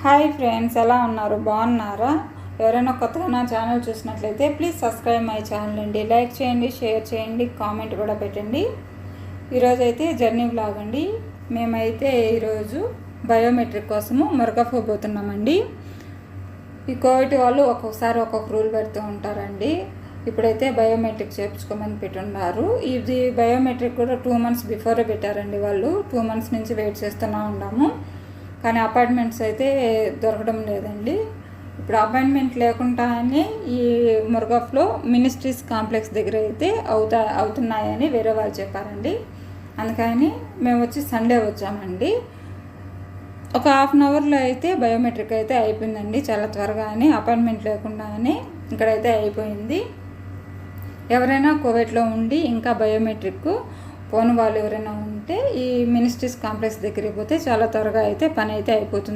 Hi friends, ఎలా ఉన్నారు? బాగున్నారా? ఎవరైనా కొత్తగా నా ఛానల్ చూసినట్లయితే ప్లీజ్ సబ్స్క్రైబ్ మై ఛానల్ అండి. లైక్ చేయండి, షేర్ చేయండి, కామెంట్ కూడా పెట్టండి. ఈరోజైతే జర్నీ బ్లాగ్ అండి. మేమైతే ఈరోజు బయోమెట్రిక్ కోసము మురగపోతున్నామండి. ఈ కోవిడ్ వాళ్ళు ఒక్కొక్కసారి ఒక్కొక్క రూల్ పెడుతూ ఉంటారండి. ఇప్పుడైతే బయోమెట్రిక్ చేయించుకోమని పెట్టున్నారు. ఇది బయోమెట్రిక్ కూడా 2 months బిఫోరే పెట్టారండి. వాళ్ళు 2 months నుంచి వెయిట్ చేస్తూనే ఉన్నాము, కానీ అపాయింట్మెంట్స్ అయితే దొరకడం లేదండి. ఇప్పుడు అపాయింట్మెంట్ లేకుండానే ఈ మురగఫ్లో మినిస్ట్రీస్ కాంప్లెక్స్ దగ్గర అయితే అవుతున్నాయని వేరే వాళ్ళు చెప్పారండి. అందుకని మేము వచ్చి సండే వచ్చామండి. ఒక 1/2 అవర్లో అయితే బయోమెట్రిక్ అయితే అయిపోయిందండి. చాలా త్వరగానే అపాయింట్మెంట్ లేకుండానే ఇక్కడైతే అయిపోయింది. ఎవరైనా కోవిడ్లో ఉండి ఇంకా బయోమెట్రిక్ పోని వాళ్ళు ఎవరైనా ఉంటే ఈ మినిస్ట్రీస్ కాంప్లెక్స్ దగ్గరికి పోతే చాలా త్వరగా అయితే పని అయితే అయిపోతుంది.